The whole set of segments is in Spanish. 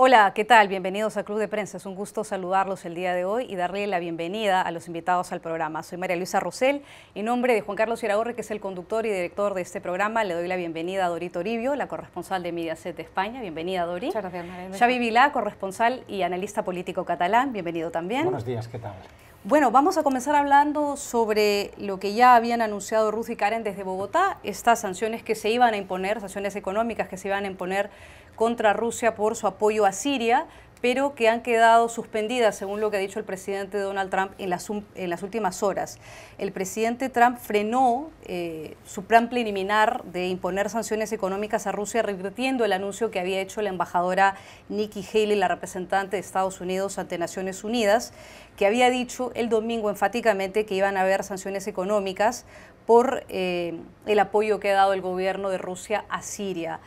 Hola, ¿qué tal? Bienvenidos a Club de Prensa. Es un gusto saludarlos el día de hoy y darle la bienvenida a los invitados al programa. Soy María Luisa Rosell. En nombre de Juan Carlos Iragorri, que es el conductor y director de este programa, le doy la bienvenida a Dori Toribio, la corresponsal de Mediaset de España. Bienvenida, Dori. Muchas gracias, María Luisa. Xavi Vilá, corresponsal y analista político catalán. Bienvenido también. Buenos días, ¿qué tal? Bueno, vamos a comenzar hablando sobre lo que ya habían anunciado Ruth y Karen desde Bogotá, estas sanciones que se iban a imponer, sanciones económicas que se iban a imponer contra Rusia por su apoyo a Siria, pero que han quedado suspendidas, según lo que ha dicho el presidente Donald Trump en las últimas horas. El presidente Trump frenó su plan preliminar de imponer sanciones económicas a Rusia, revirtiendo el anuncio que había hecho la embajadora Nikki Haley, la representante de Estados Unidos ante Naciones Unidas, que había dicho el domingo enfáticamente que iban a haber sanciones económicas por el apoyo que ha dado el gobierno de Rusia a Siria.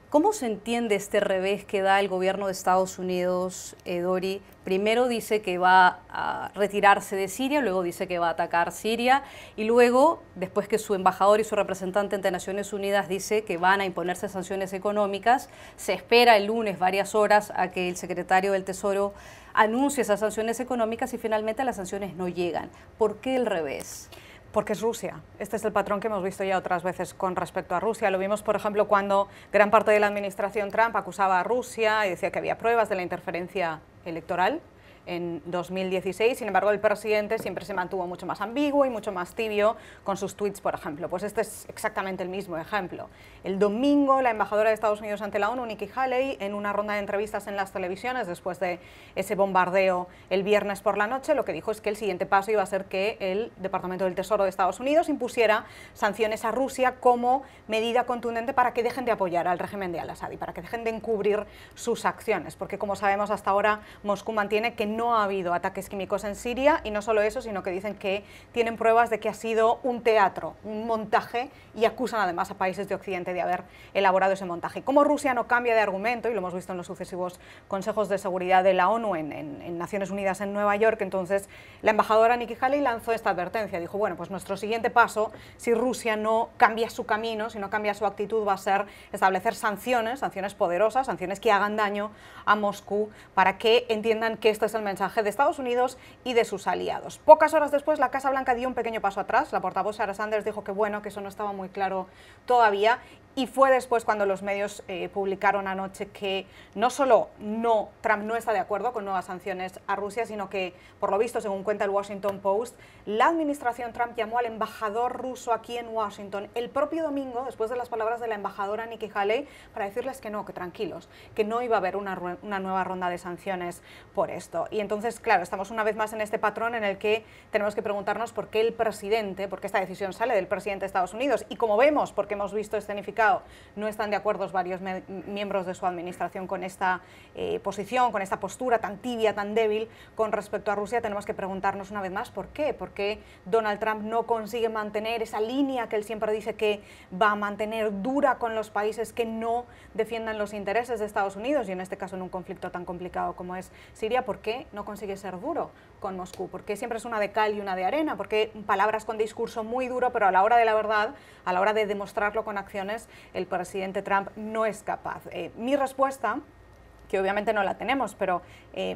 ¿Cómo se entiende este revés que da el gobierno de Estados Unidos, Dori? Primero dice que va a retirarse de Siria, luego dice que va a atacar Siria y luego, después que su embajador y su representante ante Naciones Unidas dice que van a imponerse sanciones económicas, se espera el lunes varias horas a que el secretario del Tesoro anuncie esas sanciones económicas y finalmente las sanciones no llegan. ¿Por qué el revés? Porque es Rusia. Este es el patrón que hemos visto ya otras veces con respecto a Rusia. Lo vimos, por ejemplo, cuando gran parte de la administración Trump acusaba a Rusia y decía que había pruebas de la interferencia electoral en 2016, sin embargo el presidente siempre se mantuvo mucho más ambiguo y mucho más tibio con sus tweets, por ejemplo. Pues este es exactamente el mismo ejemplo. El domingo la embajadora de Estados Unidos ante la ONU, Nikki Haley, en una ronda de entrevistas en las televisiones después de ese bombardeo el viernes por la noche, lo que dijo es que el siguiente paso iba a ser que el Departamento del Tesoro de Estados Unidos impusiera sanciones a Rusia como medida contundente para que dejen de apoyar al régimen de Al-Assad y para que dejen de encubrir sus acciones, porque como sabemos hasta ahora Moscú mantiene que no ha habido ataques químicos en Siria y no solo eso, sino que dicen que tienen pruebas de que ha sido un teatro, un montaje y acusan además a países de Occidente de haber elaborado ese montaje. Como Rusia no cambia de argumento, y lo hemos visto en los sucesivos consejos de seguridad de la ONU en Naciones Unidas en Nueva York, entonces la embajadora Nikki Haley lanzó esta advertencia, dijo, bueno, pues nuestro siguiente paso, si Rusia no cambia su camino, si no cambia su actitud, va a ser establecer sanciones poderosas, sanciones que hagan daño a Moscú para que entiendan que este es el mensaje de Estados Unidos y de sus aliados. Pocas horas después la Casa Blanca dio un pequeño paso atrás, la portavoz Sarah Sanders dijo que bueno, que eso no estaba muy claro todavía, y fue después cuando los medios publicaron anoche que no solo Trump no está de acuerdo con nuevas sanciones a Rusia, sino que, por lo visto, según cuenta el Washington Post, la administración Trump llamó al embajador ruso aquí en Washington el propio domingo, después de las palabras de la embajadora Nikki Haley, para decirles que no, que tranquilos, que no iba a haber una nueva ronda de sanciones por esto. Y entonces, claro, estamos una vez más en este patrón en el que tenemos que preguntarnos por qué el presidente, por qué esta decisión sale del presidente de Estados Unidos, y como vemos, porque hemos visto escenificado, no están de acuerdo varios miembros de su administración con esta posición, con esta postura tan tibia, tan débil con respecto a Rusia. Tenemos que preguntarnos una vez más por qué. ¿Por qué Donald Trump no consigue mantener esa línea que él siempre dice que va a mantener dura con los países que no defiendan los intereses de Estados Unidos y en este caso en un conflicto tan complicado como es Siria? ¿Por qué no consigue ser duro con Moscú? ¿Por qué siempre es una de cal y una de arena? ¿Por qué palabras con discurso muy duro, pero a la hora de la verdad, a la hora de demostrarlo con acciones, el presidente Trump no es capaz? Mi respuesta, que obviamente no la tenemos, pero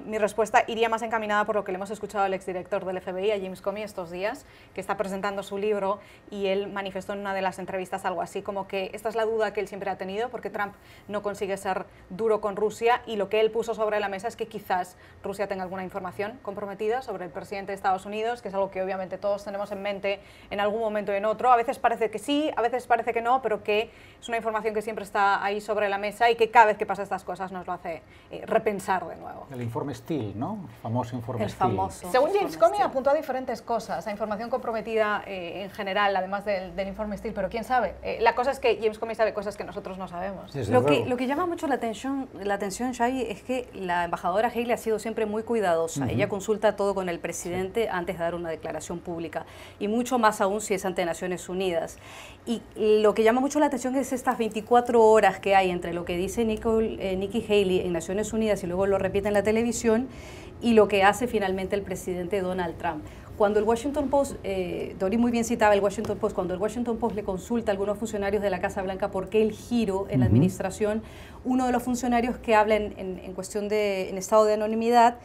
mi respuesta iría más encaminada por lo que le hemos escuchado al exdirector del FBI, a James Comey, estos días, que está presentando su libro, y él manifestó en una de las entrevistas algo así como que esta es la duda que él siempre ha tenido, porque Trump no consigue ser duro con Rusia, y lo que él puso sobre la mesa es que quizás Rusia tenga alguna información comprometida sobre el presidente de Estados Unidos, que es algo que obviamente todos tenemos en mente en algún momento o en otro. A veces parece que sí, a veces parece que no, pero que es una información que siempre está ahí sobre la mesa y que cada vez que pasa estas cosas nos lo hace repensar de nuevo. El informe Steele, ¿no? El famoso informe Steele. Según James Comey apuntó a diferentes cosas, a información comprometida en general, además del informe Steele, pero quién sabe. La cosa es que James Comey sabe cosas que nosotros no sabemos. Lo que llama mucho la atención, Xavi, es que la embajadora Haley ha sido siempre muy cuidadosa. Ella consulta todo con el presidente antes de dar una declaración pública, y mucho más aún si es ante Naciones Unidas. Y lo que llama mucho la atención es estas 24 horas que hay entre lo que dice Nikki Haley en Naciones Unidas y luego lo repite en la televisión y lo que hace finalmente el presidente Donald Trump. Cuando el Washington Post, Dori muy bien citaba el Washington Post, cuando el Washington Post le consulta a algunos funcionarios de la Casa Blanca por qué el giro en la administración, uno de los funcionarios que habla en cuestión en estado de anonimidad,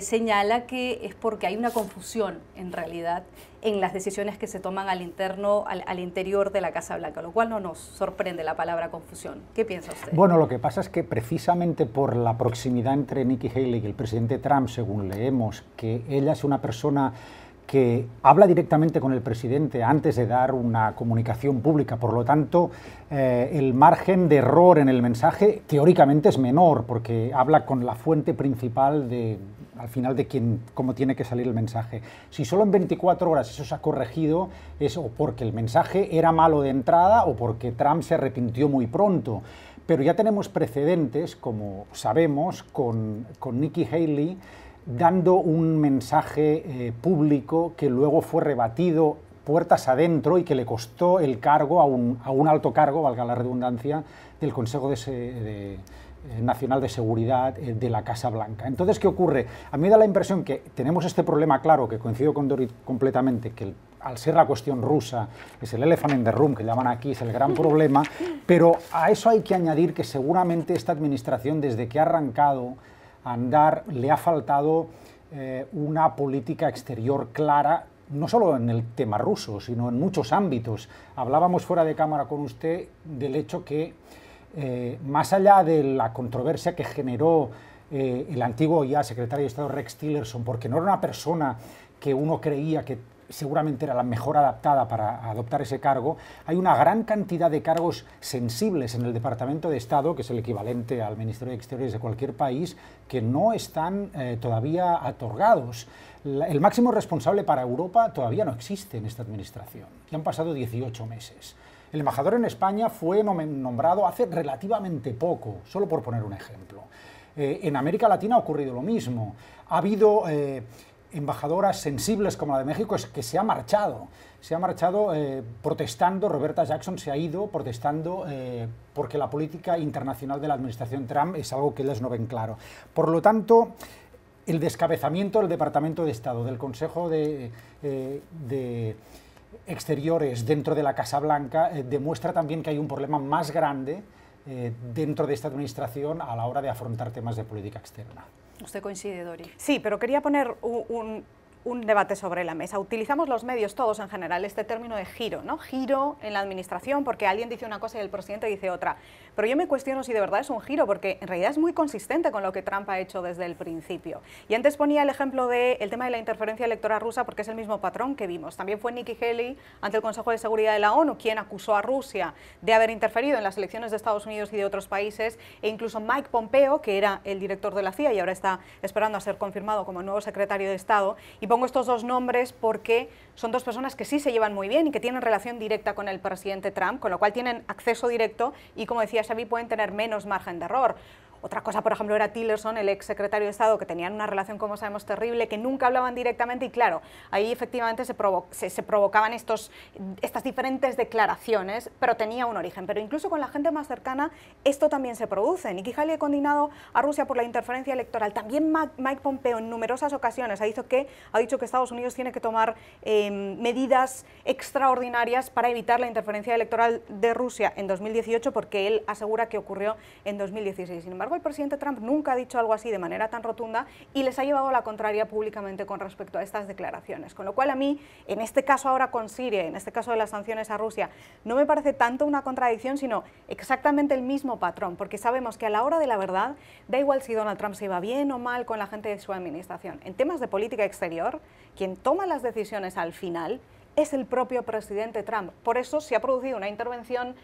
señala que es porque hay una confusión en realidad en las decisiones que se toman al interior de la Casa Blanca, lo cual no nos sorprende la palabra confusión. ¿Qué piensa usted? Bueno, lo que pasa es que precisamente por la proximidad entre Nikki Haley y el presidente Trump, según leemos, que ella es una persona que habla directamente con el presidente antes de dar una comunicación pública, por lo tanto, el margen de error en el mensaje teóricamente es menor, porque habla con la fuente principal al final de cómo tiene que salir el mensaje. Si solo en 24 horas eso se ha corregido, es o porque el mensaje era malo de entrada o porque Trump se arrepintió muy pronto. Pero ya tenemos precedentes, como sabemos, con Nikki Haley, dando un mensaje público que luego fue rebatido puertas adentro y que le costó el cargo a un alto cargo, valga la redundancia, del Consejo Nacional de Seguridad de la Casa Blanca. Entonces, ¿qué ocurre? A mí me da la impresión que tenemos este problema claro, que coincido con Dorit completamente, que al ser la cuestión rusa es el elephant in the room, que llaman aquí, es el gran problema, pero a eso hay que añadir que seguramente esta administración, desde que ha arrancado a andar, le ha faltado una política exterior clara, no solo en el tema ruso, sino en muchos ámbitos. Hablábamos fuera de cámara con usted del hecho que más allá de la controversia que generó el antiguo ya secretario de Estado Rex Tillerson, porque no era una persona que uno creía que seguramente era la mejor adaptada para adoptar ese cargo, hay una gran cantidad de cargos sensibles en el Departamento de Estado, que es el equivalente al Ministerio de Exteriores de cualquier país, que no están todavía otorgados. El máximo responsable para Europa todavía no existe en esta administración. Ya han pasado 18 meses. El embajador en España fue nombrado hace relativamente poco, solo por poner un ejemplo. En América Latina ha ocurrido lo mismo. Ha habido embajadoras sensibles como la de México que se ha marchado protestando. Roberta Jackson se ha ido protestando porque la política internacional de la administración Trump es algo que ellos no ven claro. Por lo tanto, el descabezamiento del Departamento de Estado, del Consejo de Exteriores dentro de la Casa Blanca, demuestra también que hay un problema más grande dentro de esta administración a la hora de afrontar temas de política externa. ¿Usted coincide, Dori? Sí, pero quería poner un debate sobre la mesa. Utilizamos los medios todos en general este término de giro, ¿no? Giro en la administración porque alguien dice una cosa y el presidente dice otra. Pero yo me cuestiono si de verdad es un giro, porque en realidad es muy consistente con lo que Trump ha hecho desde el principio. Y antes ponía el ejemplo del tema de la interferencia electoral rusa porque es el mismo patrón que vimos. También fue Nikki Haley ante el Consejo de Seguridad de la ONU quien acusó a Rusia de haber interferido en las elecciones de Estados Unidos y de otros países, e incluso Mike Pompeo, que era el director de la CIA y ahora está esperando a ser confirmado como nuevo secretario de Estado. Y pongo estos dos nombres porque son dos personas que sí se llevan muy bien y que tienen relación directa con el presidente Trump, con lo cual tienen acceso directo y, como decía Xavi, pueden tener menos margen de error. Otra cosa, por ejemplo, era Tillerson, el ex secretario de Estado, que tenían una relación, como sabemos, terrible, que nunca hablaban directamente y, claro, ahí efectivamente se provocaban estas diferentes declaraciones, pero tenía un origen. Pero incluso con la gente más cercana esto también se produce. Nikki Haley ha condenado a Rusia por la interferencia electoral. También Mike Pompeo en numerosas ocasiones ha dicho que Estados Unidos tiene que tomar medidas extraordinarias para evitar la interferencia electoral de Rusia en 2018, porque él asegura que ocurrió en 2016. Sin embargo, el presidente Trump nunca ha dicho algo así de manera tan rotunda y les ha llevado la contraria públicamente con respecto a estas declaraciones. Con lo cual, a mí, en este caso ahora con Siria, en este caso de las sanciones a Rusia, no me parece tanto una contradicción, sino exactamente el mismo patrón, porque sabemos que a la hora de la verdad, da igual si Donald Trump se iba bien o mal con la gente de su administración. En temas de política exterior, quien toma las decisiones al final es el propio presidente Trump. Por eso se ha producido una intervención,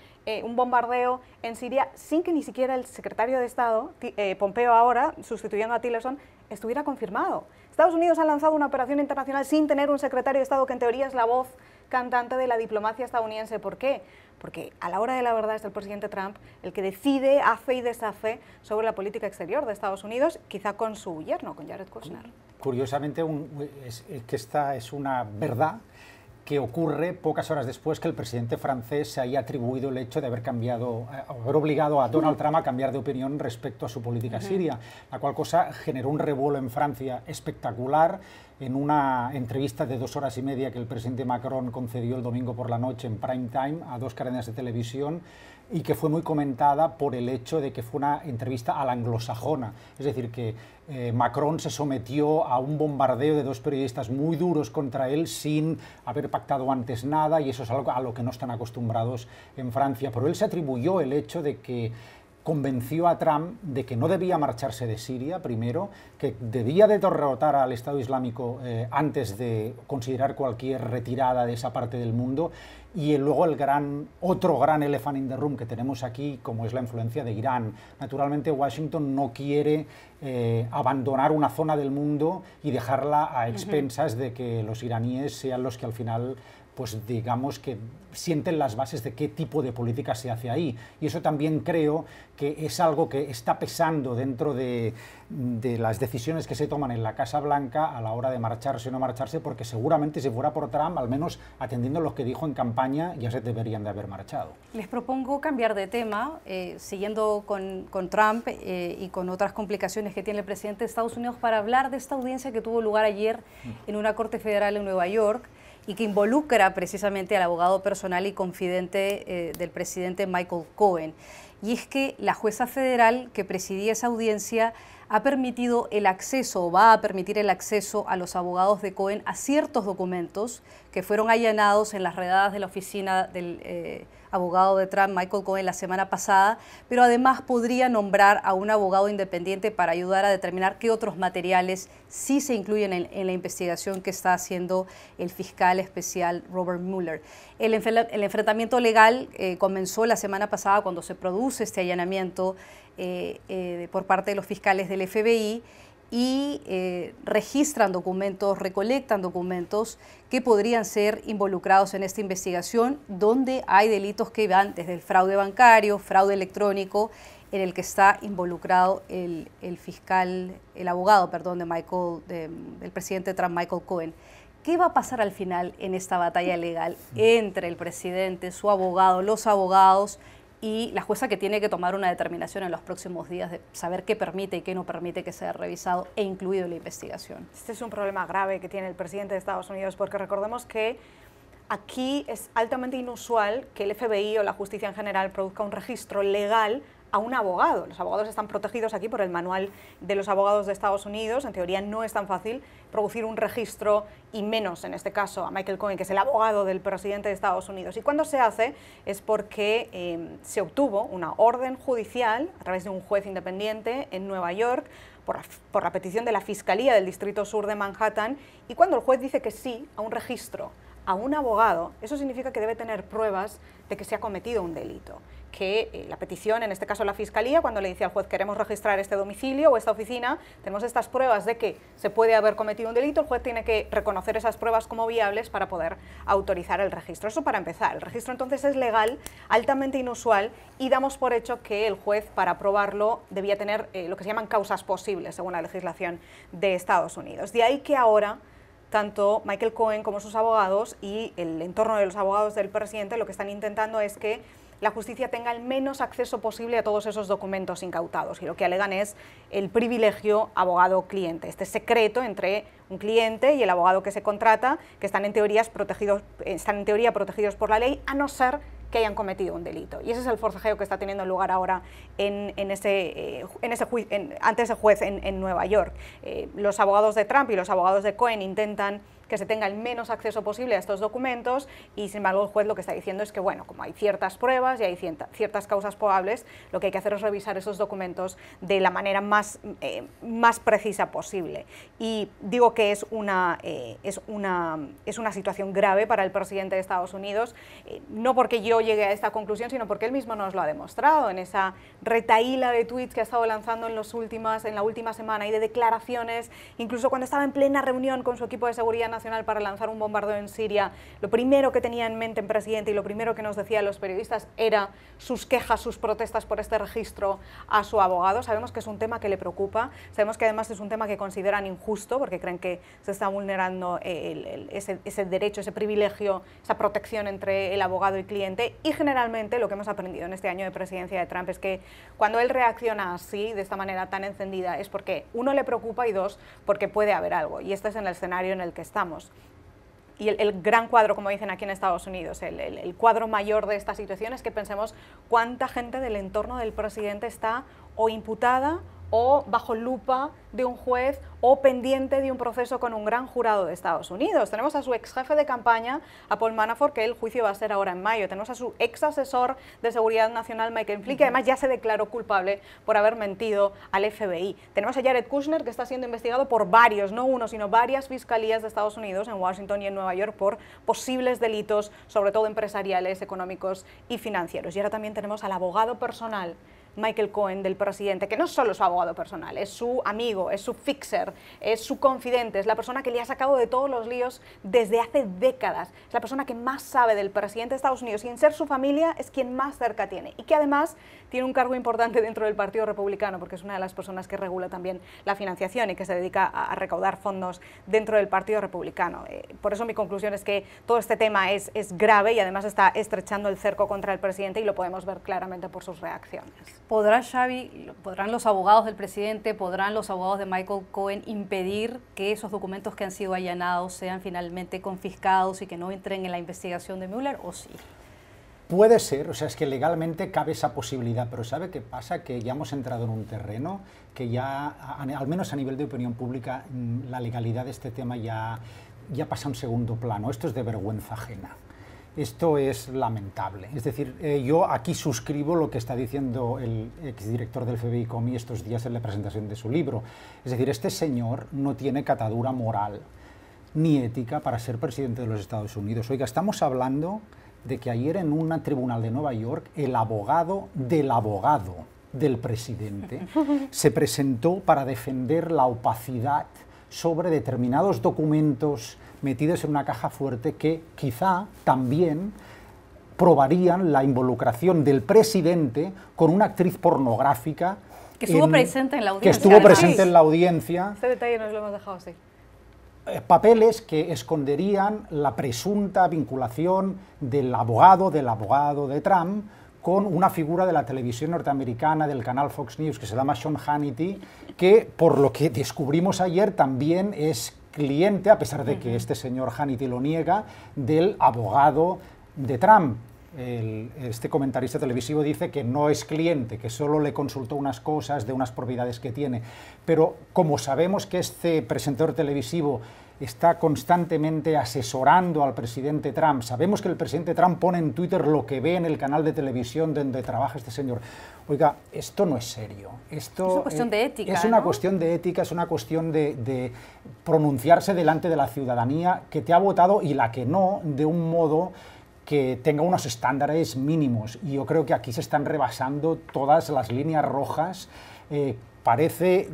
un bombardeo en Siria sin que ni siquiera el secretario de Estado, Pompeo ahora, sustituyendo a Tillerson, estuviera confirmado. Estados Unidos ha lanzado una operación internacional sin tener un secretario de Estado que en teoría es la voz cantante de la diplomacia estadounidense. ¿Por qué? Porque a la hora de la verdad es el presidente Trump el que decide, hace y deshace sobre la política exterior de Estados Unidos, quizá con su yerno, con Jared Kushner. Curiosamente, que esta es una verdad que ocurre pocas horas después que el presidente francés se haya atribuido el hecho de haber haber obligado a Donald Trump a cambiar de opinión respecto a su política siria, la cual cosa generó un revuelo en Francia espectacular. En una entrevista de 2 horas y media que el presidente Macron concedió el domingo por la noche en prime time a 2 cadenas de televisión, y que fue muy comentada por el hecho de que fue una entrevista a la anglosajona, es decir, que Macron se sometió a un bombardeo de 2 periodistas muy duros contra él sin haber pactado antes nada, y eso es algo a lo que no están acostumbrados en Francia. Pero él se atribuyó el hecho de que convenció a Trump de que no debía marcharse de Siria, primero, que debía de derrotar al Estado Islámico antes de considerar cualquier retirada de esa parte del mundo, y luego otro gran elefante in the room que tenemos aquí, como es la influencia de Irán. Naturalmente, Washington no quiere abandonar una zona del mundo y dejarla a expensas de que los iraníes sean los que al final, pues digamos que sienten las bases de qué tipo de política se hace ahí. Y eso también creo que es algo que está pesando dentro de las decisiones que se toman en la Casa Blanca a la hora de marcharse o no marcharse, porque seguramente si fuera por Trump, al menos atendiendo lo que dijo en campaña, ya se deberían de haber marchado. Les propongo cambiar de tema, siguiendo con Trump y con otras complicaciones que tiene el presidente de Estados Unidos, para hablar de esta audiencia que tuvo lugar ayer en una corte federal en Nueva York, y que involucra precisamente al abogado personal y confidente del presidente Michael Cohen. Y es que la jueza federal que presidía esa audiencia ha permitido el acceso, o va a permitir el acceso a los abogados de Cohen a ciertos documentos que fueron allanados en las redadas de la oficina del abogado de Trump, Michael Cohen, la semana pasada, pero además podría nombrar a un abogado independiente para ayudar a determinar qué otros materiales sí se incluyen en la investigación que está haciendo el fiscal especial Robert Mueller. El enfrentamiento legal comenzó la semana pasada cuando se produce este allanamiento por parte de los fiscales del FBI, y registran documentos, recolectan documentos que podrían ser involucrados en esta investigación, donde hay delitos que van desde el fraude bancario, fraude electrónico, en el que está involucrado el abogado del presidente Trump, Michael Cohen. ¿Qué va a pasar al final en esta batalla legal entre el presidente, su abogado, los abogados y la jueza, que tiene que tomar una determinación en los próximos días de saber qué permite y qué no permite que sea revisado e incluido en la investigación? Este es un problema grave que tiene el presidente de Estados Unidos, porque recordemos que aquí es altamente inusual que el FBI o la justicia en general produzca un registro legal a un abogado. Los abogados están protegidos aquí por el manual de los abogados de Estados Unidos. En teoría no es tan fácil producir un registro, y menos en este caso a Michael Cohen, que es el abogado del presidente de Estados Unidos. Y cuando se hace es porque se obtuvo una orden judicial a través de un juez independiente en Nueva York por la petición de la Fiscalía del Distrito Sur de Manhattan, y cuando el juez dice que sí a un registro a un abogado, eso significa que debe tener pruebas de que se ha cometido un delito, que la petición, en este caso la Fiscalía, cuando le dice al juez queremos registrar este domicilio o esta oficina, tenemos estas pruebas de que se puede haber cometido un delito, el juez tiene que reconocer esas pruebas como viables para poder autorizar el registro. Eso para empezar. El registro entonces es legal, altamente inusual, y damos por hecho que el juez, para aprobarlo, debía tener lo que se llaman causas posibles según la legislación de Estados Unidos. De ahí que ahora tanto Michael Cohen como sus abogados y el entorno de los abogados del presidente lo que están intentando es que la justicia tenga el menos acceso posible a todos esos documentos incautados, y lo que alegan es el privilegio abogado-cliente, este secreto entre un cliente y el abogado que se contrata, que están en teoría protegidos por la ley, a no ser que hayan cometido un delito. Y ese es el forcejeo que está teniendo lugar ahora ante ese juez en Nueva York. Los abogados de Trump y los abogados de Cohen intentan que se tenga el menos acceso posible a estos documentos, y sin embargo el juez lo que está diciendo es que, bueno, como hay ciertas pruebas y hay ciertas causas probables, lo que hay que hacer es revisar esos documentos de la manera más precisa posible. Y digo que es una situación grave para el presidente de Estados Unidos, no porque yo llegue a esta conclusión, sino porque él mismo nos lo ha demostrado en esa retahíla de tweets que ha estado lanzando en la última semana, y de declaraciones, incluso cuando estaba en plena reunión con su equipo de seguridad nacional internacional para lanzar un bombardeo en Siria, lo primero que tenía en mente el presidente y lo primero que nos decían los periodistas era sus quejas, sus protestas por este registro a su abogado. Sabemos que es un tema que le preocupa, sabemos que además es un tema que consideran injusto porque creen que se está vulnerando ese derecho, ese privilegio, esa protección entre el abogado y cliente, y generalmente lo que hemos aprendido en este año de presidencia de Trump es que cuando él reacciona así, de esta manera tan encendida, es porque uno le preocupa y dos, porque puede haber algo, y este es en el escenario en el que estamos. Y el gran cuadro, como dicen aquí en Estados Unidos, el cuadro mayor de esta situación es que pensemos cuánta gente del entorno del presidente está o imputada o bajo lupa de un juez o pendiente de un proceso con un gran jurado de Estados Unidos. Tenemos a su ex jefe de campaña, a Paul Manafort, que el juicio va a ser ahora en mayo. Tenemos a su ex asesor de seguridad nacional, Michael Flynn, que además ya se declaró culpable por haber mentido al FBI. Tenemos a Jared Kushner, que está siendo investigado por varios, no uno, sino varias fiscalías de Estados Unidos, en Washington y en Nueva York, por posibles delitos, sobre todo empresariales, económicos y financieros. Y ahora también tenemos al abogado personal, Michael Cohen, del presidente, que no es solo su abogado personal, es su amigo, es su fixer, es su confidente, es la persona que le ha sacado de todos los líos desde hace décadas, es la persona que más sabe del presidente de Estados Unidos y en ser su familia es quien más cerca tiene y que además tiene un cargo importante dentro del Partido Republicano porque es una de las personas que regula también la financiación y que se dedica a recaudar fondos dentro del Partido Republicano. Por eso mi conclusión es que todo este tema es grave y además está estrechando el cerco contra el presidente y lo podemos ver claramente por sus reacciones. ¿Podrán los abogados del presidente, podrán los abogados de Michael Cohen impedir que esos documentos que han sido allanados sean finalmente confiscados y que no entren en la investigación de Mueller, o sí? Puede ser, o sea, es que legalmente cabe esa posibilidad, pero ¿sabe qué pasa? Que ya hemos entrado en un terreno que ya, al menos a nivel de opinión pública, la legalidad de este tema ya pasa a un segundo plano. Esto es de vergüenza ajena. Esto es lamentable. Es decir, yo aquí suscribo lo que está diciendo el exdirector del FBI Comey estos días en la presentación de su libro. Es decir, este señor no tiene catadura moral ni ética para ser presidente de los Estados Unidos. Oiga, estamos hablando de que ayer en un tribunal de Nueva York el abogado del presidente se presentó para defender la opacidad sobre determinados documentos metidos en una caja fuerte que quizá también probarían la involucración del presidente con una actriz pornográfica que estuvo presente en la audiencia. Que estuvo presente en la audiencia. Este detalle nos lo hemos dejado así. Papeles que esconderían la presunta vinculación del abogado de Trump con una figura de la televisión norteamericana, del canal Fox News, que se llama Sean Hannity, que por lo que descubrimos ayer también es cliente, a pesar de que este señor Hannity lo niega, del abogado de Trump. Este comentarista televisivo dice que no es cliente, que solo le consultó unas cosas de unas propiedades que tiene. Pero como sabemos que este presentador televisivo está constantemente asesorando al presidente Trump, sabemos que el presidente Trump pone en Twitter lo que ve en el canal de televisión donde trabaja este señor. Oiga, esto no es serio. Esto es una cuestión de ética. Es una cuestión de ética, es una cuestión de pronunciarse delante de la ciudadanía que te ha votado y la que no, de un modo que tenga unos estándares mínimos. Y yo creo que aquí se están rebasando todas las líneas rojas. Parece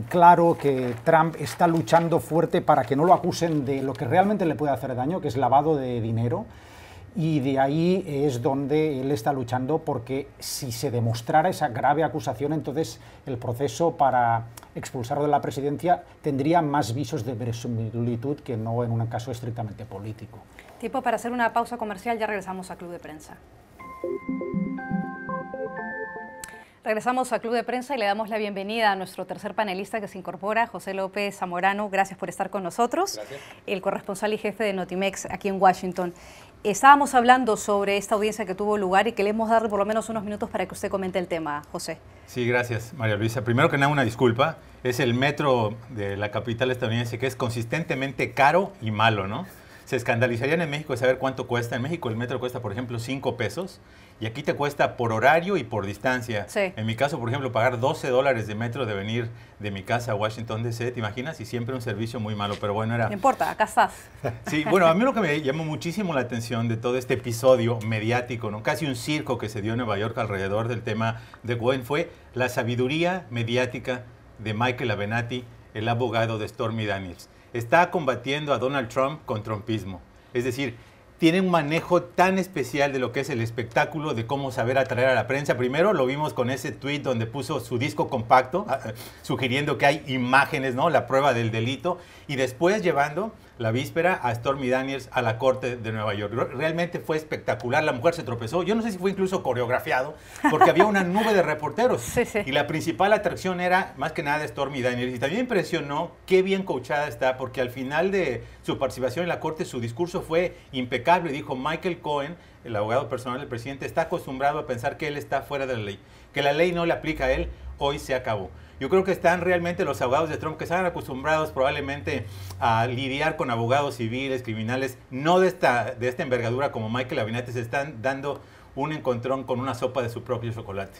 claro que Trump está luchando fuerte para que no lo acusen de lo que realmente le puede hacer daño, que es lavado de dinero, y de ahí es donde él está luchando, porque si se demostrara esa grave acusación, entonces el proceso para expulsarlo de la presidencia tendría más visos de verosimilitud que no en un caso estrictamente político. Tiempo para hacer una pausa comercial, ya regresamos a Club de Prensa. Regresamos a Club de Prensa y le damos la bienvenida a nuestro tercer panelista que se incorpora, José López Zamorano. Gracias por estar con nosotros. Gracias. El corresponsal y jefe de Notimex aquí en Washington. Estábamos hablando sobre esta audiencia que tuvo lugar y queremos darle por lo menos unos minutos para que usted comente el tema, José. Sí, gracias, María Luisa. Primero que nada, una disculpa. Es el metro de la capital estadounidense que es consistentemente caro y malo, ¿no? Se escandalizarían en México de saber cuánto cuesta. En México el metro cuesta, por ejemplo, 5 pesos y aquí te cuesta por horario y por distancia. Sí. En mi caso, por ejemplo, pagar $12 de metro de venir de mi casa a Washington DC, ¿te imaginas? Y siempre un servicio muy malo, pero bueno, era... No importa, acá estás. Sí, bueno, a mí lo que me llamó muchísimo la atención de todo este episodio mediático, ¿no? Casi un circo que se dio en Nueva York alrededor del tema de Cohen, fue la sabiduría mediática de Michael Avenatti, el abogado de Stormy Daniels. está combatiendo a Donald Trump con trumpismo. Es decir, tiene un manejo tan especial de lo que es el espectáculo, de cómo saber atraer a la prensa. Primero lo vimos con ese tweet donde puso su disco compacto, sugiriendo que hay imágenes, ¿no? La prueba del delito, y después llevando la víspera a Stormy Daniels a la corte de Nueva York. Realmente fue espectacular, la mujer se tropezó, yo no sé si fue incluso coreografiado, porque había una nube de reporteros, sí. Y la principal atracción era más que nada Stormy Daniels, y también me impresionó qué bien coachada está, porque al final de su participación en la corte su discurso fue impecable. Dijo: Michael Cohen, el abogado personal del presidente, está acostumbrado a pensar que él está fuera de la ley, que la ley no le aplica a él, hoy se acabó. Yo creo que están realmente los abogados de Trump, que están acostumbrados probablemente a lidiar con abogados civiles, criminales, no de esta envergadura como Michael Avenatti, se están dando un encontrón con una sopa de su propio chocolate.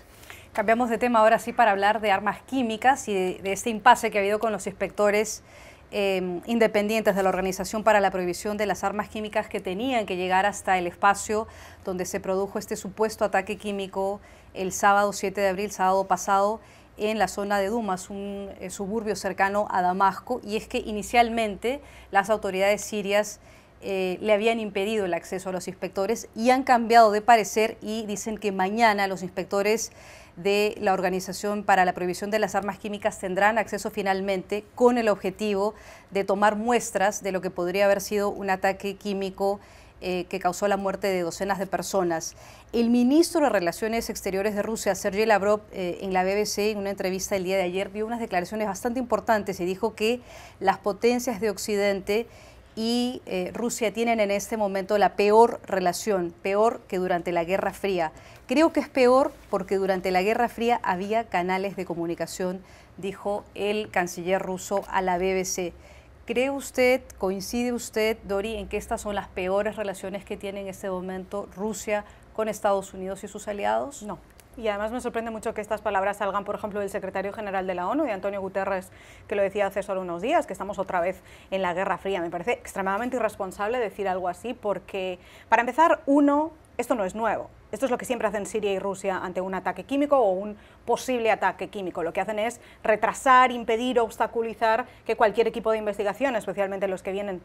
Cambiamos de tema ahora sí para hablar de armas químicas y de este impasse que ha habido con los inspectores independientes de la Organización para la Prohibición de las Armas Químicas, que tenían que llegar hasta el espacio donde se produjo este supuesto ataque químico el sábado 7 de abril, sábado pasado, en la zona de Dumas, un suburbio cercano a Damasco. Y es que inicialmente las autoridades sirias le habían impedido el acceso a los inspectores y han cambiado de parecer y dicen que mañana los inspectores de la Organización para la Prohibición de las Armas Químicas tendrán acceso finalmente, con el objetivo de tomar muestras de lo que podría haber sido un ataque químico que causó la muerte de docenas de personas. El ministro de Relaciones Exteriores de Rusia, Sergei Lavrov, en la BBC, en una entrevista el día de ayer, dio unas declaraciones bastante importantes y dijo que las potencias de Occidente y Rusia tienen en este momento la peor relación, peor que durante la Guerra Fría. Creo que es peor porque durante la Guerra Fría había canales de comunicación, dijo el canciller ruso a la BBC. ¿Cree usted, coincide usted, Dori, en que estas son las peores relaciones que tiene en este momento Rusia con Estados Unidos y sus aliados? No. Y además me sorprende mucho que estas palabras salgan, por ejemplo, del secretario general de la ONU, de Antonio Guterres, que lo decía hace solo unos días, que estamos otra vez en la Guerra Fría. Me parece extremadamente irresponsable decir algo así porque, para empezar, esto no es nuevo. Esto es lo que siempre hacen Siria y Rusia ante un ataque químico o un posible ataque químico. Lo que hacen es retrasar, impedir, obstaculizar que cualquier equipo de investigación, especialmente los que vienen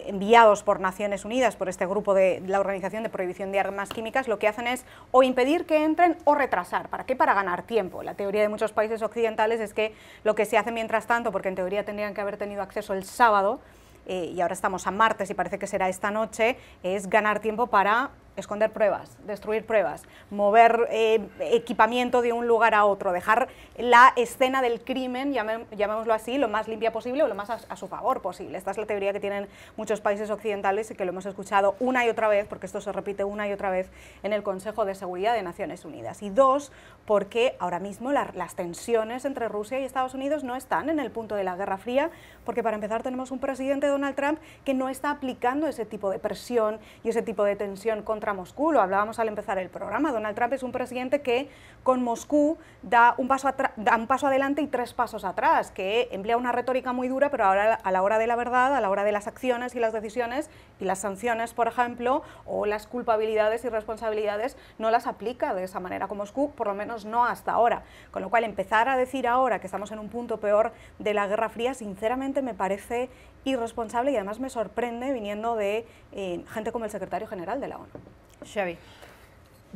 enviados por Naciones Unidas, por este grupo de la Organización de Prohibición de Armas Químicas, lo que hacen es o impedir que entren o retrasar. ¿Para qué? Para ganar tiempo. La teoría de muchos países occidentales es que lo que se hace mientras tanto, porque en teoría tendrían que haber tenido acceso el sábado, y ahora estamos a martes y parece que será esta noche, es ganar tiempo para esconder pruebas, destruir pruebas, mover equipamiento de un lugar a otro, dejar la escena del crimen, llamémoslo así, lo más limpia posible o lo más a su favor posible. Esta es la teoría que tienen muchos países occidentales y que lo hemos escuchado una y otra vez, porque esto se repite una y otra vez en el Consejo de Seguridad de Naciones Unidas. Y dos, porque ahora mismo las tensiones entre Rusia y Estados Unidos no están en el punto de la Guerra Fría, porque para empezar tenemos un presidente, Donald Trump, que no está aplicando ese tipo de presión y ese tipo de tensión contra Moscú. Lo hablábamos al empezar el programa. Donald Trump es un presidente que con Moscú da un paso adelante y 3 pasos atrás, que emplea una retórica muy dura, pero ahora a la hora de la verdad, a la hora de las acciones y las decisiones y las sanciones, por ejemplo, o las culpabilidades y responsabilidades, no las aplica de esa manera con Moscú, por lo menos no hasta ahora. Con lo cual, empezar a decir ahora que estamos en un punto peor de la Guerra Fría, sinceramente me parece irresponsable y además me sorprende viniendo de gente como el secretario general de la ONU. Xavi.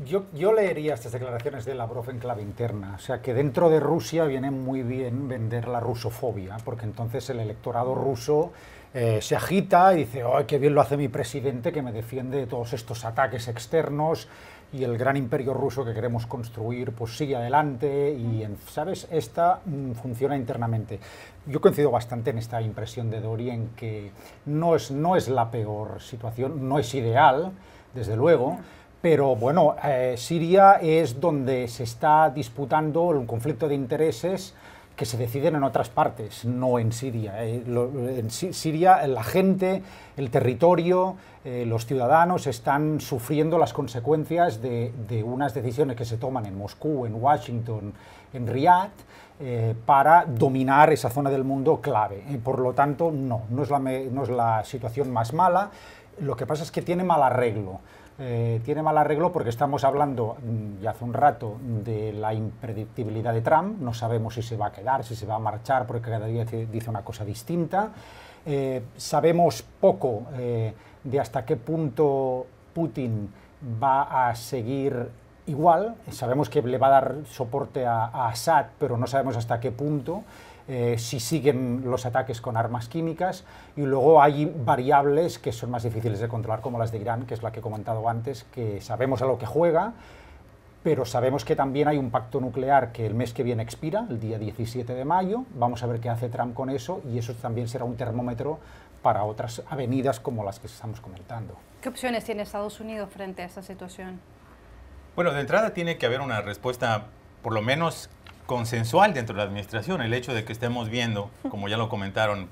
Yo leería estas declaraciones de Lavrov en clave interna, o sea que dentro de Rusia viene muy bien vender la rusofobia, porque entonces el electorado ruso se agita y dice: ¡ay, qué bien lo hace mi presidente, que me defiende de todos estos ataques externos! Y el gran imperio ruso que queremos construir pues sigue adelante y, ¿sabes? Esta funciona internamente. Yo coincido bastante en esta impresión de Dori, en que no es la peor situación, no es ideal, desde luego, pero bueno, Siria es donde se está disputando un conflicto de intereses que se deciden en otras partes, no en Siria. En Siria la gente, el territorio, los ciudadanos están sufriendo las consecuencias de unas decisiones que se toman en Moscú, en Washington, en Riad, para dominar esa zona del mundo clave. Por lo tanto, no es la situación más mala. Lo que pasa es que tiene mal arreglo. Tiene mal arreglo porque estamos hablando ya hace un rato de la impredictibilidad de Trump. No sabemos si se va a quedar, si se va a marchar, porque cada día dice una cosa distinta. Sabemos poco de hasta qué punto Putin va a seguir igual. Sabemos que le va a dar soporte a Assad, pero no sabemos hasta qué punto. Si siguen los ataques con armas químicas, y luego hay variables que son más difíciles de controlar, como las de Irán, que es la que he comentado antes, que sabemos a lo que juega, pero sabemos que también hay un pacto nuclear que el mes que viene expira, el día 17 de mayo, vamos a ver qué hace Trump con eso, y eso también será un termómetro para otras avenidas como las que estamos comentando. ¿Qué opciones tiene Estados Unidos frente a esta situación? Bueno, de entrada tiene que haber una respuesta, por lo menos consensual dentro de la administración. El hecho de que estemos viendo, como ya lo comentaron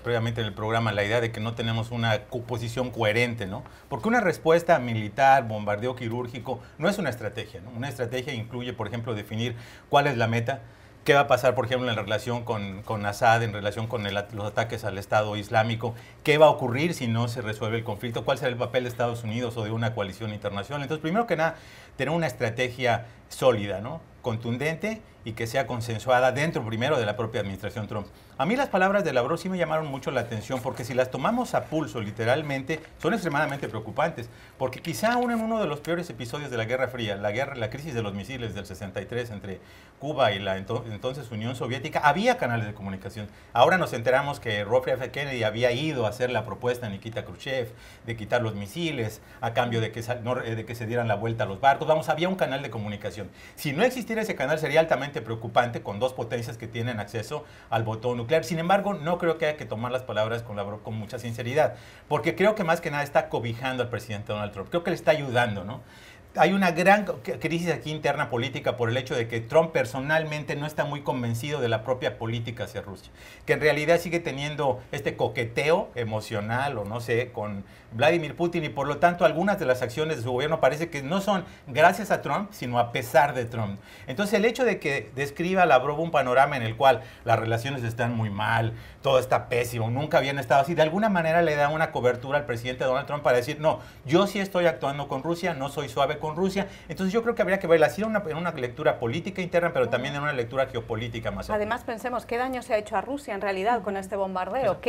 previamente en el programa, la idea de que no tenemos una posición coherente, ¿no? Porque una respuesta militar, bombardeo quirúrgico, no es una estrategia, ¿no? Una estrategia incluye, por ejemplo, definir cuál es la meta, qué va a pasar, por ejemplo, en relación con Assad, en relación con los ataques al Estado Islámico, qué va a ocurrir si no se resuelve el conflicto, cuál será el papel de Estados Unidos o de una coalición internacional. Entonces, primero que nada, tener una estrategia sólida, ¿no? Contundente y que sea consensuada dentro primero de la propia administración Trump. A mí las palabras de Lavrov sí me llamaron mucho la atención, porque si las tomamos a pulso literalmente son extremadamente preocupantes, porque quizá aún en uno de los peores episodios de la Guerra Fría, la crisis de los misiles del 63 entre Cuba y la entonces Unión Soviética, había canales de comunicación. Ahora nos enteramos que Robert F. Kennedy había ido a hacer la propuesta a Nikita Khrushchev de quitar los misiles a cambio de que se dieran la vuelta a los barcos. Vamos, había un canal de comunicación. Si no existiera ese canal sería altamente preocupante, con dos potencias que tienen acceso al botón nuclear. Sin embargo, no creo que haya que tomar las palabras con mucha sinceridad, porque creo que más que nada está cobijando al presidente Donald Trump. Creo que le está ayudando, ¿no? Hay una gran crisis aquí interna política por el hecho de que Trump personalmente no está muy convencido de la propia política hacia Rusia, que en realidad sigue teniendo este coqueteo emocional o no sé, con Vladimir Putin, y por lo tanto algunas de las acciones de su gobierno parece que no son gracias a Trump, sino a pesar de Trump. Entonces el hecho de que describa Lavrov un panorama en el cual las relaciones están muy mal, todo está pésimo, nunca habían estado así, de alguna manera le da una cobertura al presidente Donald Trump para decir, no, yo sí estoy actuando con Rusia, no soy suave con Rusia. Entonces yo creo que habría que verla así en una lectura política interna, pero también en una lectura geopolítica más amplia. Además, pensemos, ¿qué daño se ha hecho a Rusia en realidad con este bombardeo?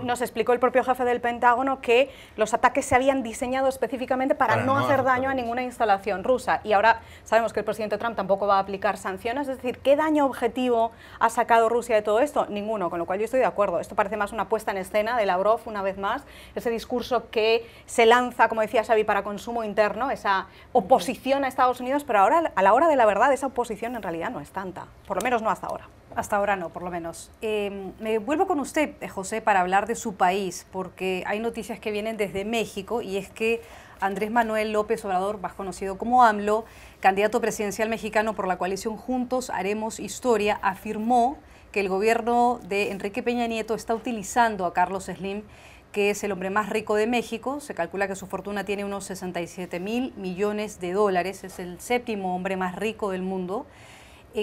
Nos explicó el propio jefe del Pentágono que los ataques se habían diseñado específicamente para no hacer daño a ninguna instalación rusa. Y ahora sabemos que el presidente Trump tampoco va a aplicar sanciones. Es decir, ¿qué daño objetivo ha sacado Rusia de todo esto? Ninguno, con lo cual yo estoy de acuerdo. Esto parece más una puesta en escena de Lavrov, una vez más. Ese discurso que se lanza, como decía Xavi, para consumo interno, esa oposición a Estados Unidos, pero ahora, a la hora de la verdad, esa oposición en realidad no es tanta, por lo menos no hasta ahora. Hasta ahora no, por lo menos. Me vuelvo con usted, José, para hablar de su país, porque hay noticias que vienen desde México, y es que Andrés Manuel López Obrador, más conocido como AMLO, candidato presidencial mexicano por la coalición Juntos Haremos Historia, afirmó que el gobierno de Enrique Peña Nieto está utilizando a Carlos Slim, que es el hombre más rico de México. Se calcula que su fortuna tiene unos 67.000 millones de dólares, es el séptimo hombre más rico del mundo,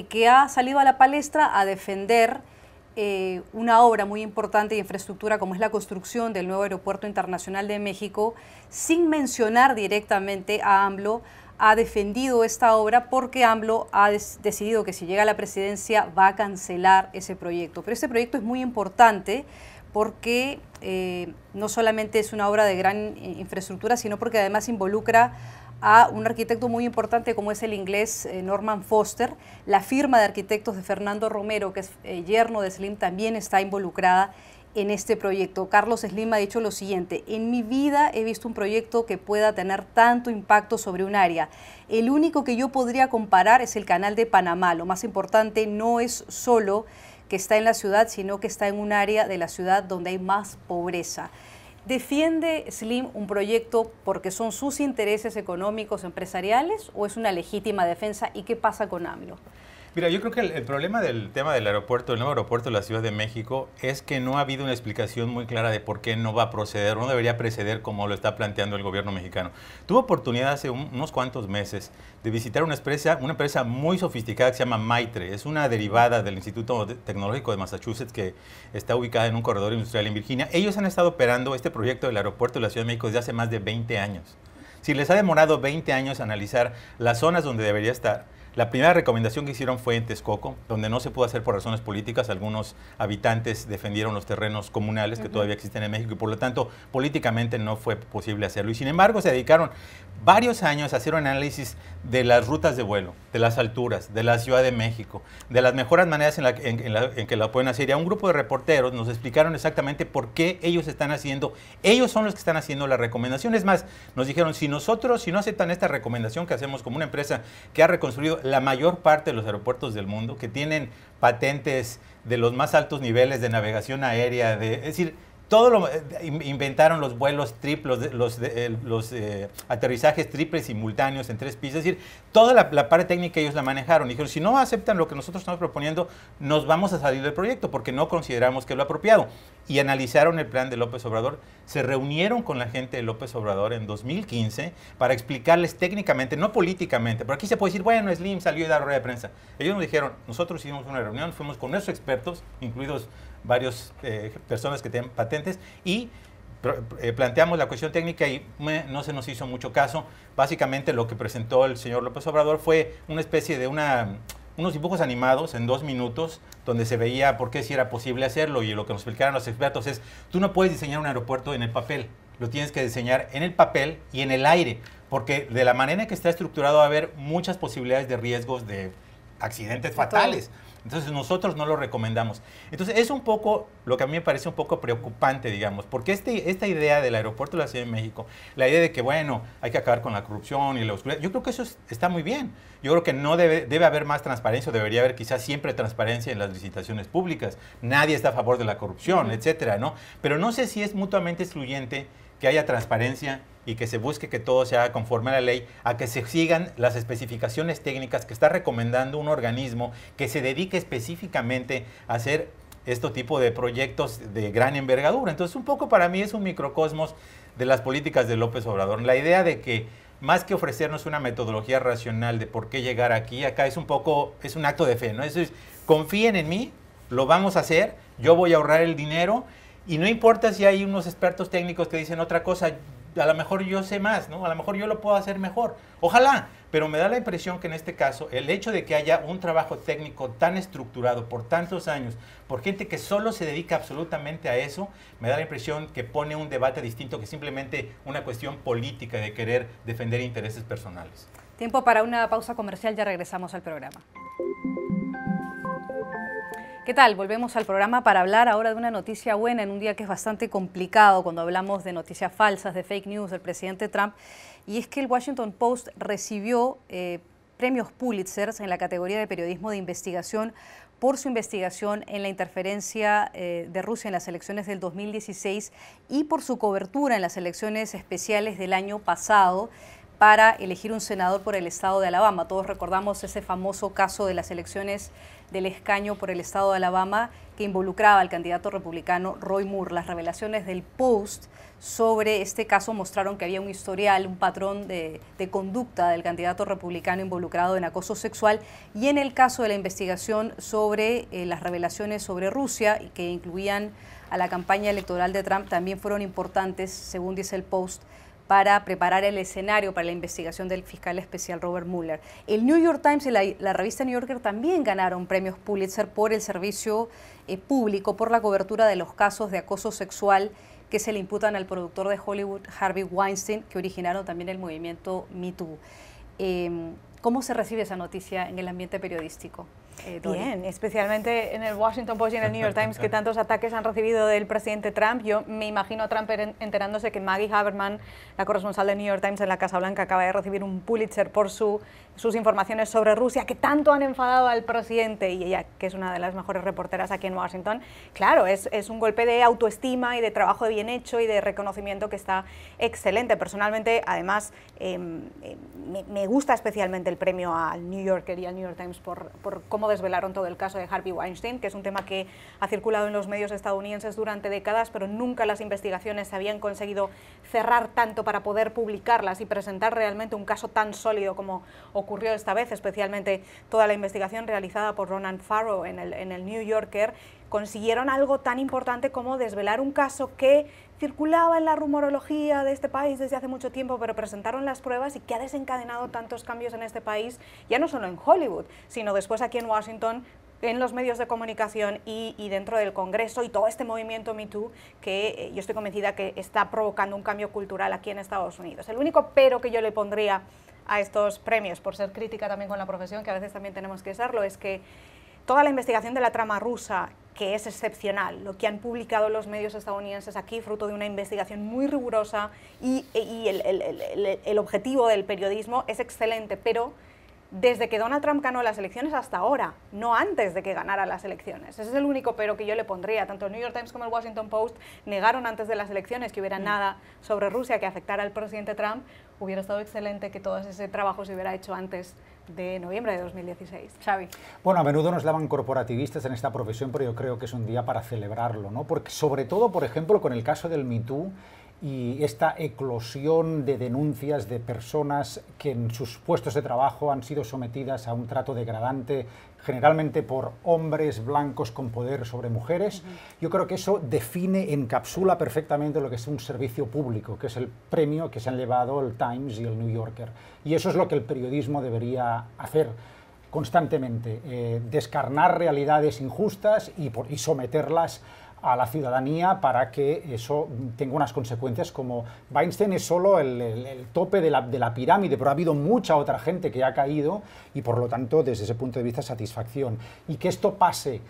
que ha salido a la palestra a defender una obra muy importante de infraestructura como es la construcción del nuevo Aeropuerto Internacional de México, sin mencionar directamente a AMLO. Ha defendido esta obra porque AMLO ha decidido que si llega a la presidencia va a cancelar ese proyecto. Pero este proyecto es muy importante porque no solamente es una obra de gran infraestructura, sino porque además involucra a un arquitecto muy importante como es el inglés Norman Foster. La firma de arquitectos de Fernando Romero, que es yerno de Slim, también está involucrada en este proyecto. Carlos Slim ha dicho lo siguiente: en mi vida he visto un proyecto que pueda tener tanto impacto sobre un área. El único que yo podría comparar es el Canal de Panamá. Lo más importante no es solo que está en la ciudad, sino que está en un área de la ciudad donde hay más pobreza. ¿Defiende Slim un proyecto porque son sus intereses económicos, empresariales, o es una legítima defensa? ¿Y qué pasa con AMLO? Mira, yo creo que el problema del tema del aeropuerto, el nuevo aeropuerto de la Ciudad de México, es que no ha habido una explicación muy clara de por qué no va a proceder, no debería preceder como lo está planteando el gobierno mexicano. Tuve oportunidad hace unos cuantos meses de visitar una empresa muy sofisticada que se llama Maitre. Es una derivada del Instituto Tecnológico de Massachusetts, que está ubicada en un corredor industrial en Virginia. Ellos han estado operando este proyecto del aeropuerto de la Ciudad de México desde hace más de 20 años. Si les ha demorado 20 años analizar las zonas donde debería estar, La primera recomendación que hicieron fue en Texcoco, donde no se pudo hacer por razones políticas. Algunos habitantes defendieron los terrenos comunales que todavía existen en México y por lo tanto políticamente no fue posible hacerlo. Y sin embargo se dedicaron varios años a hacer un análisis de las rutas de vuelo, de las alturas, de la Ciudad de México, de las mejores maneras en que la pueden hacer. Y a un grupo de reporteros nos explicaron exactamente por qué ellos son los que están haciendo la recomendación. Es más, nos dijeron, si no aceptan esta recomendación que hacemos como una empresa que ha reconstruido la mayor parte de los aeropuertos del mundo, que tienen patentes de los más altos niveles de navegación aérea, es decir, inventaron los vuelos triples, los aterrizajes triples simultáneos en 3 pisos, es decir, toda la parte técnica ellos la manejaron. Dijeron, si no aceptan lo que nosotros estamos proponiendo, nos vamos a salir del proyecto porque no consideramos que es lo apropiado. Y analizaron el plan de López Obrador, se reunieron con la gente de López Obrador en 2015 para explicarles técnicamente, no políticamente, pero aquí se puede decir, bueno, Slim salió y da rueda de prensa. Ellos nos dijeron, nosotros hicimos una reunión, fuimos con nuestros expertos, incluidos varias personas que tienen patentes, y planteamos la cuestión técnica y no se nos hizo mucho caso. Básicamente lo que presentó el señor López Obrador fue una especie de unos dibujos animados en 2 minutos donde se veía por qué sí era posible hacerlo, y lo que nos explicaron los expertos es, tú no puedes diseñar un aeropuerto en el papel, lo tienes que diseñar en el papel y en el aire, porque de la manera en que está estructurado va a haber muchas posibilidades de riesgos de accidentes fatales. Entonces nosotros no lo recomendamos. Entonces es un poco lo que a mí me parece un poco preocupante, digamos, porque esta idea del aeropuerto de la Ciudad de México, la idea de que, bueno, hay que acabar con la corrupción y la oscuridad, yo creo que eso está muy bien. Yo creo que no debe haber más transparencia, debería haber quizás siempre transparencia en las licitaciones públicas. Nadie está a favor de la corrupción, etcétera, ¿no? Pero no sé si es mutuamente excluyente que haya transparencia y que se busque que todo se haga conforme a la ley, a que se sigan las especificaciones técnicas que está recomendando un organismo que se dedique específicamente a hacer este tipo de proyectos de gran envergadura. Entonces, un poco para mí es un microcosmos de las políticas de López Obrador. La idea de que más que ofrecernos una metodología racional de por qué llegar aquí, acá es un acto de fe, ¿no? Eso es, confíen en mí, lo vamos a hacer, yo voy a ahorrar el dinero, y no importa si hay unos expertos técnicos que dicen otra cosa, a lo mejor yo sé más, ¿no? A lo mejor yo lo puedo hacer mejor. Ojalá, pero me da la impresión que en este caso, el hecho de que haya un trabajo técnico tan estructurado por tantos años, por gente que solo se dedica absolutamente a eso, me da la impresión que pone un debate distinto que simplemente una cuestión política de querer defender intereses personales. Tiempo para una pausa comercial, ya regresamos al programa. ¿Qué tal? Volvemos al programa para hablar ahora de una noticia buena en un día que es bastante complicado cuando hablamos de noticias falsas, de fake news del presidente Trump, y es que el Washington Post recibió premios Pulitzer en la categoría de periodismo de investigación por su investigación en la interferencia de Rusia en las elecciones del 2016 y por su cobertura en las elecciones especiales del año pasado para elegir un senador por el estado de Alabama. Todos recordamos ese famoso caso de las elecciones del escaño por el estado de Alabama que involucraba al candidato republicano Roy Moore. Las revelaciones del Post sobre este caso mostraron que había un historial, un patrón de conducta del candidato republicano involucrado en acoso sexual, y en el caso de la investigación sobre las revelaciones sobre Rusia, que incluían a la campaña electoral de Trump, también fueron importantes, según dice el Post, para preparar el escenario para la investigación del fiscal especial Robert Mueller. El New York Times y la revista New Yorker también ganaron premios Pulitzer por el servicio público, por la cobertura de los casos de acoso sexual que se le imputan al productor de Hollywood, Harvey Weinstein, que originaron también el movimiento Me Too. ¿Cómo se recibe esa noticia en el ambiente periodístico? Bien, especialmente en el Washington Post y en el New York Times, que tantos ataques han recibido del presidente Trump. Yo me imagino a Trump enterándose que Maggie Haberman, la corresponsal del New York Times en la Casa Blanca, acaba de recibir un Pulitzer por sus informaciones sobre Rusia, que tanto han enfadado al presidente, y ella, que es una de las mejores reporteras aquí en Washington. Claro, es un golpe de autoestima y de trabajo bien hecho y de reconocimiento que está excelente. Personalmente, además, me gusta especialmente el premio al New Yorker y al New York Times por cómo desvelaron todo el caso de Harvey Weinstein, que es un tema que ha circulado en los medios estadounidenses durante décadas, pero nunca las investigaciones se habían conseguido cerrar tanto para poder publicarlas y presentar realmente un caso tan sólido como ocurrió esta vez, especialmente toda la investigación realizada por Ronan Farrow en el New Yorker. Consiguieron algo tan importante como desvelar un caso que circulaba en la rumorología de este país desde hace mucho tiempo, pero presentaron las pruebas y que ha desencadenado tantos cambios en este país, ya no solo en Hollywood, sino después aquí en Washington, en los medios de comunicación y dentro del Congreso y todo este movimiento Me Too que yo estoy convencida que está provocando un cambio cultural aquí en Estados Unidos. El único pero que yo le pondría a estos premios, por ser crítica también con la profesión, que a veces también tenemos que serlo, es que toda la investigación de la trama rusa, que es excepcional, lo que han publicado los medios estadounidenses aquí, fruto de una investigación muy rigurosa y el objetivo del periodismo es excelente, pero desde que Donald Trump ganó las elecciones hasta ahora, no antes de que ganara las elecciones. Ese es el único pero que yo le pondría. Tanto el New York Times como el Washington Post negaron antes de las elecciones que hubiera nada sobre Rusia que afectara al presidente Trump. Hubiera estado excelente que todo ese trabajo se hubiera hecho antes de noviembre de 2016. Xavi. Bueno, a menudo nos llaman corporativistas en esta profesión, pero yo creo que es un día para celebrarlo, ¿no? Porque sobre todo, por ejemplo, con el caso del Me Too, y esta eclosión de denuncias de personas que en sus puestos de trabajo han sido sometidas a un trato degradante, generalmente por hombres blancos con poder sobre mujeres, yo creo que eso define, encapsula perfectamente lo que es un servicio público, que es el premio que se han llevado el Times y el New Yorker. Y eso es lo que el periodismo debería hacer constantemente, descarnar realidades injustas y someterlas a la ciudadanía para que eso tenga unas consecuencias como Weinstein es solo el tope de la pirámide, pero ha habido mucha otra gente que ha caído y por lo tanto desde ese punto de vista satisfacción. Y que esto pase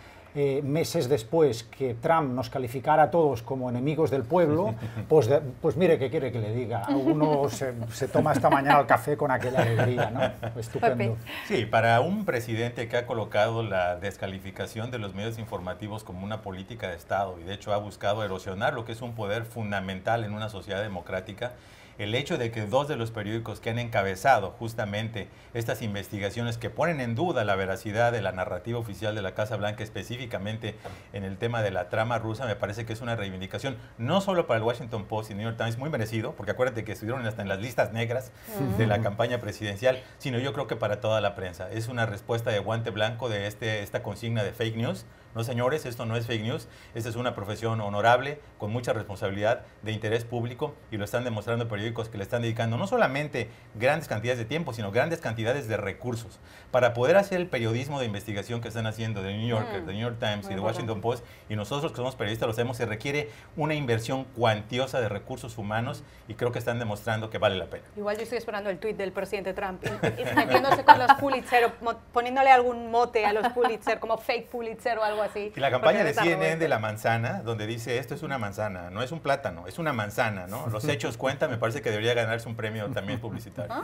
meses después que Trump nos calificara a todos como enemigos del pueblo, pues mire, ¿qué quiere que le diga? Uno se toma esta mañana el café con aquella alegría, ¿no? Estupendo. Sí, para un presidente que ha colocado la descalificación de los medios informativos como una política de Estado y de hecho ha buscado erosionar lo que es un poder fundamental en una sociedad democrática, el hecho de que dos de los periódicos que han encabezado justamente estas investigaciones que ponen en duda la veracidad de la narrativa oficial de la Casa Blanca, específicamente en el tema de la trama rusa, me parece que es una reivindicación no solo para el Washington Post y New York Times, muy merecido, porque acuérdate que estuvieron hasta en las listas negras de la campaña presidencial, sino yo creo que para toda la prensa. Es una respuesta de guante blanco de esta consigna de fake news. No, señores, esto no es fake news, esta es una profesión honorable, con mucha responsabilidad, de interés público, y lo están demostrando periódicos que le están dedicando no solamente grandes cantidades de tiempo, sino grandes cantidades de recursos para poder hacer el periodismo de investigación que están haciendo de New Yorker, de New York Times y de Washington Post, y nosotros que somos periodistas lo sabemos, se requiere una inversión cuantiosa de recursos humanos y creo que están demostrando que vale la pena. Igual yo estoy esperando el tuit del presidente Trump y metiéndose con los Pulitzer, poniéndole algún mote a los Pulitzer, como fake Pulitzer o algo así. Y la campaña de CNN de la manzana, donde dice esto es una manzana, no es un plátano, es una manzana, ¿no? Los hechos cuentan, me parece que debería ganarse un premio también publicitario.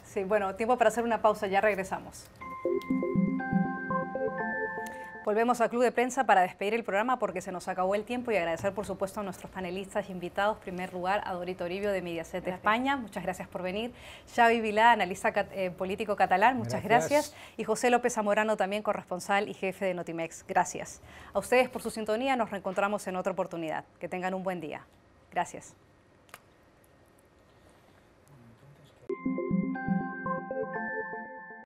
Sí, bueno, tiempo para hacer una pausa, ya regresamos. Volvemos al Club de Prensa para despedir el programa porque se nos acabó el tiempo y agradecer por supuesto a nuestros panelistas y invitados. En primer lugar a Dorito Toribio de Mediaset España, muchas gracias por venir. Xavi Vilá, analista político catalán, muchas gracias. Y José López Zamorano, también corresponsal y jefe de Notimex, gracias. A ustedes por su sintonía, nos reencontramos en otra oportunidad. Que tengan un buen día. Gracias.